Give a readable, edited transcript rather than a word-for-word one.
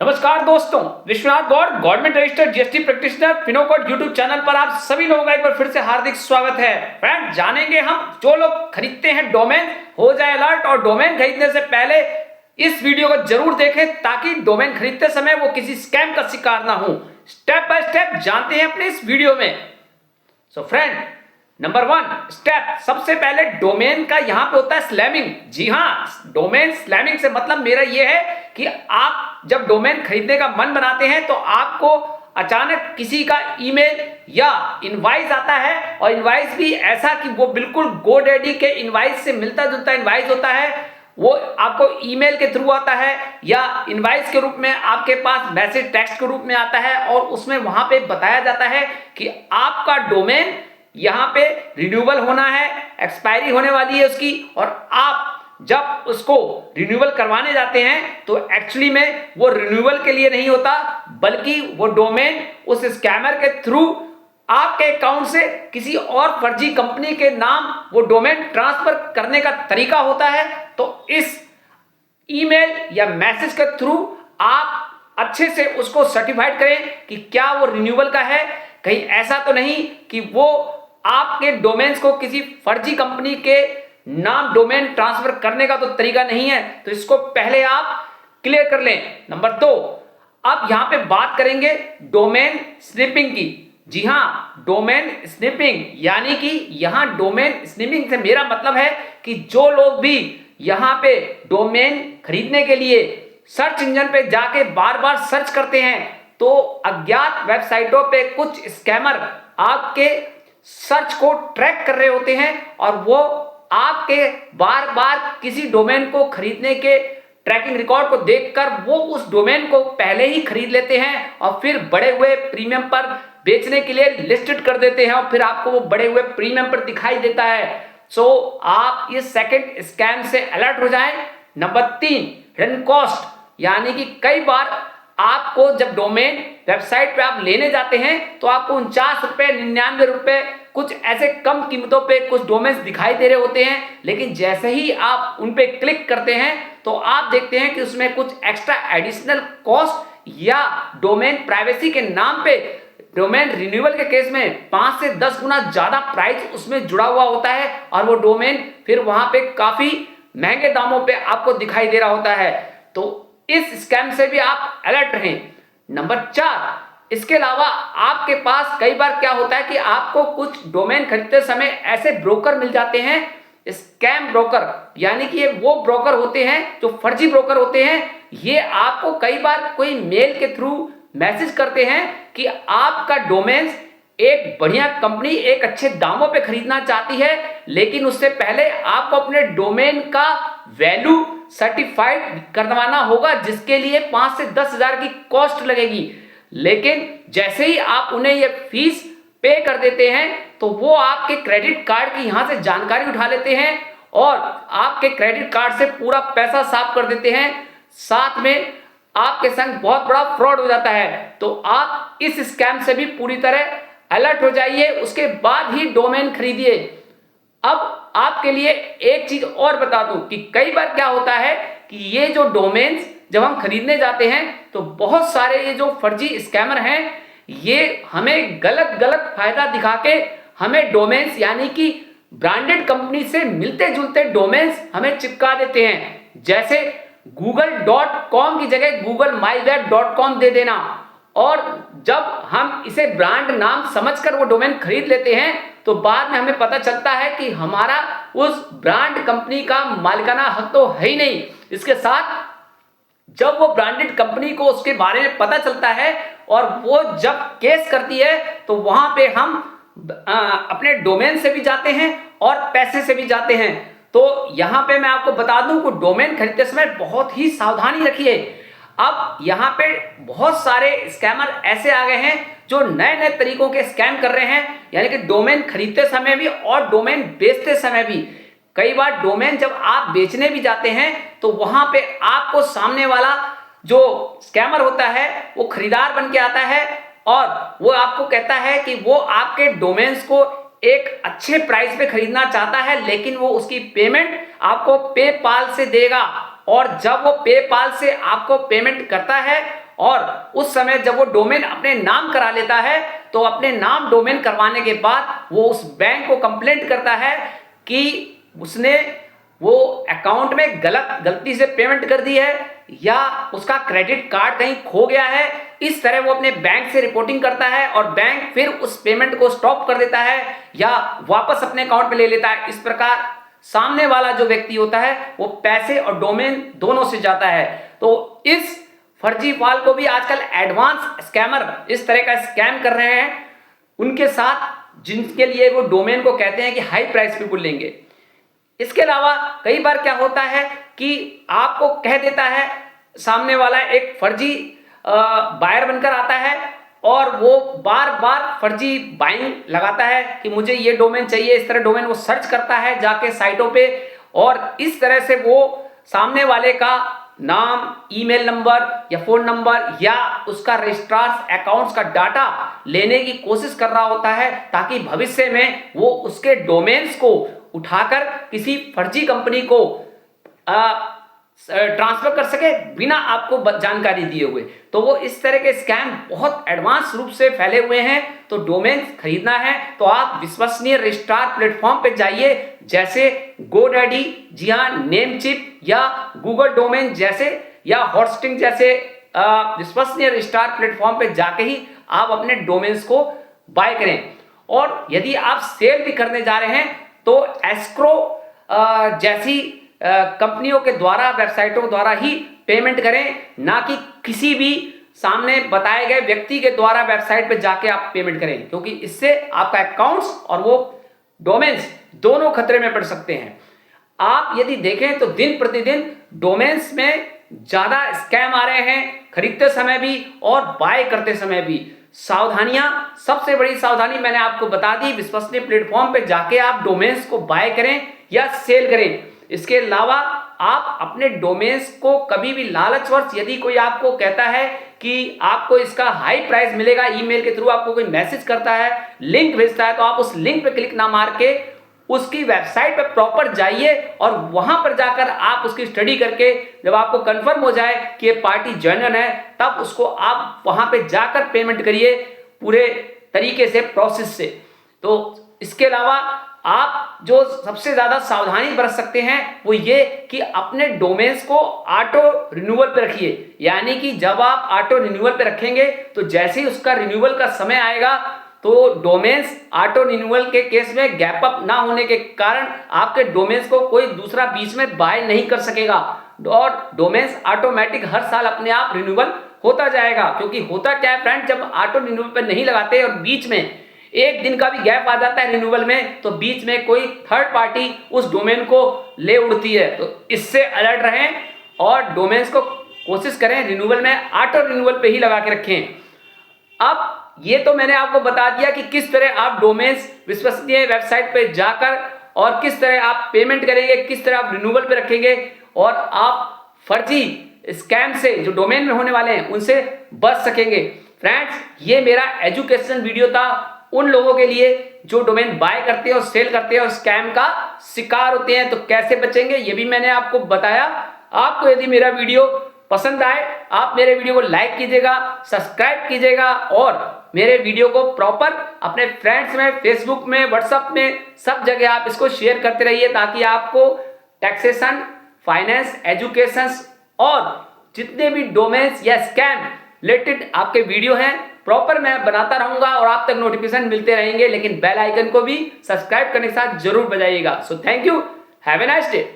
नमस्कार दोस्तों, Vishwanath Gaur government registered GST practitioner Finocode YouTube channel पर आप सभी लोगों का एक बार फिर से हार्दिक स्वागत है। फ्रेंड, जानेंगे हम जो लोग खरीदते हैं डोमेन, हो जाए अलर्ट और डोमेन खरीदने से पहले इस वीडियो को जरूर देखें ताकि डोमेन खरीदते समय वो किसी स्कैम का शिकार ना हो। स्टेप बाय स्टेप जानते हैं अपने इस वीडियो में। सो फ्रेंड, नंबर 1 स्टेप, सबसे पहले डोमेन का यहां पे होता है स्लैमिंग। जी हां, डोमेन स्लैमिंग से मतलब मेरा यह है कि आप जब डोमेन खरीदने का मन बनाते हैं तो आपको अचानक किसी का ईमेल या इनवाइस आता है, और इनवाइस भी ऐसा कि वो बिल्कुल गोडैडी के इनवाइस से मिलता जुलता इनवाइस होता है। वो आपको ईमेल के थ्रू आता है या इनवाइस के रूप में आपके पास मैसेज टेक्स्ट के रूप में आता है, और उसमें वहां पे बताया जाता है कि आपका डोमेन यहां पे रिन्यूअल होना है, एक्सपायरी होने वाली है उसकी, और आप जब उसको रिन्यूअल करवाने जाते हैं तो एक्चुअली में वो रिन्यूअल के लिए नहीं होता, बल्कि वो डोमेन उस स्कैमर के थ्रू आपके अकाउंट से किसी और फर्जी कंपनी के नाम वो डोमेन ट्रांसफर करने का तरीका होता है। तो इस ईमेल या मैसेज के थ्रू आप अच्छे से उसको सर्टिफाइड करें कि क्या वो रिन्यूअल का है, कहीं ऐसा तो नहीं कि वो आपके डोमेन्स को किसी फर्जी कंपनी के नाम डोमेन ट्रांसफर करने का तो तरीका नहीं है। तो इसको पहले आप क्लियर कर लें। नंबर 2, अब यहां पे बात करेंगे डोमेन स्निपिंग की। जी हां, डोमेन स्निपिंग यानी कि यहां डोमेन स्निपिंग से मेरा मतलब है कि जो लोग भी यहां पे डोमेन खरीदने के लिए सर्च इंजन पे जाके बार बार सर्च करते हैं, तो अज्ञात वेबसाइटों पे कुछ स्कैमर आपके सर्च को ट्रैक कर रहे होते हैं, और वो आपके बार बार किसी डोमेन को खरीदने के ट्रैकिंग रिकॉर्ड को देखकर वो उस डोमेन को पहले ही खरीद लेते हैं और फिर बढ़े हुए प्रीमियम पर बेचने के लिए लिस्टेड कर देते हैं, और फिर आपको वो बढ़े हुए प्रीमियम पर दिखाई देता है। सो आप इस सेकंड स्कैम से अलर्ट हो जाएं। नंबर 3 हिडन कॉस्ट, यानी कि कई बार आपको जब डोमेन वेबसाइट पे आप लेने जाते हैं तो आपको 49 रुपए 99 रुपए कुछ ऐसे कम कीमतों पे कुछ डोमेन्स दिखाई दे रहे होते हैं, लेकिन जैसे ही आप उन पे क्लिक करते हैं तो आप देखते हैं कि उसमें कुछ एक्स्ट्रा एडिशनल कॉस्ट या डोमेन प्राइवेसी के नाम पे डोमेन रिन्यूअल के केस में 5 से 10 गुना ज्यादा प्राइस उसमें जुड़ा हुआ होता है, और वो डोमेन फिर वहां पे काफी महंगे दामों पे आपको दिखाई दे रहा होता है। तो इस स्कैम से भी आप अलर्ट रहें। नंबर 4, इसके अलावा आपके पास कई बार क्या होता है कि आपको कुछ डोमेन खरीदते समय ऐसे ब्रोकर मिल जाते हैं, स्कैम ब्रोकर, यानी कि ये वो ब्रोकर होते हैं जो फर्जी ब्रोकर होते हैं। ये आपको कई बार कोई मेल के थ्रू मैसेज करते हैं कि आपका डोमेन एक बढ़िया कंपनी एक अच्छे दामों पे खरीदना चाहती है, लेकिन उससे पहले आपको अपने डोमेन का वैल्यू सर्टिफाइड करवाना होगा, जिसके लिए 5 से 10 हजार की कॉस्ट लगेगी। लेकिन जैसे ही आप उन्हें ये फीस पे कर देते हैं तो वो आपके क्रेडिट कार्ड की यहां से जानकारी उठा लेते हैं और आपके क्रेडिट कार्ड से पूरा पैसा साफ कर देते हैं। साथ में आपके संग बहुत बड़ा फ्रॉड हो जाता है। तो आप इस स्कैम से भी पूरी तरह अलर्ट हो जाइए, उसके बाद ही डोमेन खरीदिए। अब आपके लिए एक चीज और बता दूं कि कई बार क्या होता है कि ये जो डोमेन्स जब हम खरीदने जाते हैं तो बहुत सारे ये जो फर्जी स्कैमर हैं, ये हमें गलत गलत फायदा दिखा के हमें डोमेन्स यानी कि ब्रांडेड कंपनी से मिलते जुलते डोमेन्स हमें चिपका देते हैं। जैसे google.com की जगह google-my-web.com दे देना, और जब हम इसे ब्रांड नाम समझकर वो डोमेन खरीद लेते हैं तो बाद में हमें पता चलता है कि हमारा उस ब्रांड कंपनी का मालिकाना हक तो है ही नहीं। इसके साथ जब वो ब्रांडेड कंपनी को उसके बारे में पता चलता है और वो जब केस करती है तो वहां पे हम अपने डोमेन से भी जाते हैं और पैसे से भी जाते हैं। तो यहां पे मैं आपको बता दूं कि डोमेन खरीदते समय बहुत ही सावधानी रखिए। अब यहाँ पे बहुत सारे स्कैमर ऐसे आ गए हैं जो नए नए तरीकों के स्कैम कर रहे हैं, यानी कि डोमेन खरीदते समय भी और डोमेन बेचते समय भी। कई बार डोमेन जब आप बेचने भी जाते हैं तो वहां पे आपको सामने वाला जो स्कैमर होता है वो खरीदार बन के आता है, और वो आपको कहता है कि वो आपके डोमेन्स को एक अच्छे प्राइस पे खरीदना चाहता है, लेकिन वो उसकी पेमेंट आपको पेपाल से देगा। और जब वो पेपाल से आपको पेमेंट करता है और उस समय जब वो डोमेन अपने नाम करा लेता है तो अपने नाम डोमेन करवाने के बाद वो उस बैंक को कंप्लेंट करता है कि उसने वो अकाउंट में गलती से पेमेंट कर दी है या उसका क्रेडिट कार्ड कहीं खो गया है। इस तरह वो अपने बैंक से रिपोर्टिंग करता है और बैंक फिर उस पेमेंट को स्टॉप कर देता है या वापस अपने अकाउंट में ले लेता है। इस प्रकार सामने वाला जो व्यक्ति होता है वो पैसे और डोमेन दोनों से जाता है। तो इस फर्जीवाल को भी आजकल एडवांस स्कैमर इस तरह का स्कैम कर रहे हैं उनके साथ, जिनके लिए वो डोमेन को कहते हैं कि हाई प्राइस पे लेंगे। इसके अलावा कई बार क्या होता है कि आपको कह देता है सामने वाला, एक फर्जी बायर बनकर आता है और वो बार बार फर्जी बाइंग लगाता है कि मुझे ये डोमेन चाहिए। इस तरह डोमेन वो सर्च करता है जाके साइटों पे और इस तरह से वो सामने वाले का नाम, ईमेल नंबर या फोन नंबर या उसका रजिस्ट्रार्स अकाउंट्स का डाटा लेने की कोशिश कर रहा होता है ताकि भविष्य में वो उसके डोमेन्स को उठाकर किसी फर्जी कंपनी को ट्रांसफर कर सके बिना आपको जानकारी दिए हुए। तो वो इस तरह के स्कैम बहुत एडवांस रूप से फैले हुए हैं। तो डोमेन खरीदना है तो आप विश्वसनीय रजिस्ट्रार प्लेटफॉर्म पे जाइए, जैसे गोडैडी, जी हाँ, नेमचिप या गूगल डोमेन जैसे या हॉटस्टिंग जैसे विश्वसनीय रजिस्ट्रार प्लेटफॉर्म पे जाके ही आप अपने डोमेन्स को बाय करें। और यदि आप सेल भी करने जा रहे हैं तो एस्क्रो जैसी कंपनियों के द्वारा, वेबसाइटों द्वारा ही पेमेंट करें, ना कि किसी भी सामने बताए गए व्यक्ति के द्वारा वेबसाइट पे जाके आप पेमेंट करें, क्योंकि इससे आपका अकाउंट्स और वो डोमेन्स दोनों खतरे में पड़ सकते हैं। आप यदि देखें तो दिन प्रतिदिन डोमेन्स में ज्यादा स्कैम आ रहे हैं, खरीदते समय भी और बाय करते समय भी। सावधानियां, सबसे बड़ी सावधानी मैंने आपको बता दी, विश्वसनीय प्लेटफॉर्म पे जाके आप डोमेन्स को बाय करें या सेल करें। इसके अलावा आप अपने डोमेन्स को कभी भी लालचवश, यदि कोई आपको कहता है कि आपको इसका हाई प्राइस मिलेगा, ईमेल के थ्रू आपको कोई मैसेज करता है, लिंक भेजता है, तो आप उस लिंक पे क्लिक ना मार के उसकी वेबसाइट पे प्रॉपर जाइए और वहां पर जाकर आप उसकी स्टडी करके जब आपको कंफर्म हो जाए कि ये पार्टी जेन्युइन है, तब उसको आप वहां पे जाकर पेमेंट करिए पूरे तरीके से, प्रोसेस से। तो इसके अलावा आप जो सबसे ज्यादा सावधानी बरत सकते हैं वो ये कि अपने डोमेन्स को ऑटो रिन्यूअल पे रखिए। यानी कि जब आप ऑटो रिन्यूअल पे रखेंगे तो जैसे ही उसका रिन्यूअल का समय आएगा तो डोमेन्स ऑटो रिन्यूअल के केस में गैप अप ना होने के कारण आपके डोमेन्स को कोई दूसरा बीच में बाय नहीं कर सकेगा और डोमेन्स ऑटोमेटिक हर साल अपने आप रिन्यूअल होता जाएगा। क्योंकि होता क्या है फ्रेंड, जब ऑटो रिन्यूअल पे नहीं लगाते और बीच में एक दिन का भी गैप आ जाता है रिन्यूअल में, तो बीच में कोई थर्ड पार्टी उस डोमेन को ले उड़ती है। तो इससे अलर्ट रहें और डोमेन्स को कोशिश करें रिन्यूअल में ऑटो रिन्यूअल पे ही लगा के रखें। अब ये तो मैंने आपको बता दिया कि किस तरह आप डोमेन्स विश्वसनीय वेबसाइट पे जाकर और किस तरह आप पेमेंट करेंगे, किस तरह आप रिन्यूअल पे रखेंगे और आप फर्जी स्कैम से जो डोमेन में होने वाले हैं उनसे बच सकेंगे। फ्रेंड्स, ये मेरा एजुकेशन वीडियो था उन लोगों के लिए जो डोमेन बाय करते हैं और सेल करते हैं और स्कैम का शिकार होते हैं। तो कैसे बचेंगे ये भी मैंने आपको बताया। आपको यदि मेरा वीडियो पसंद आए, आप मेरे वीडियो को लाइक कीजिएगा, सब्सक्राइब कीजिएगा और मेरे वीडियो को प्रॉपर अपने फ्रेंड्स में, फेसबुक में, व्हाट्सएप में, सब जगह आप इसको शेयर करते रहिए ताकि आपको टैक्सेशन, फाइनेंस, एजुकेशन और जितने भी डोमेन्स या स्कैम रिलेटेड आपके वीडियो हैं प्रॉपर मैं बनाता रहूंगा और आप तक नोटिफिकेशन मिलते रहेंगे। लेकिन बेल आइकन को भी सब्सक्राइब करने के साथ जरूर बजाइएगा। So thank you, have a nice day.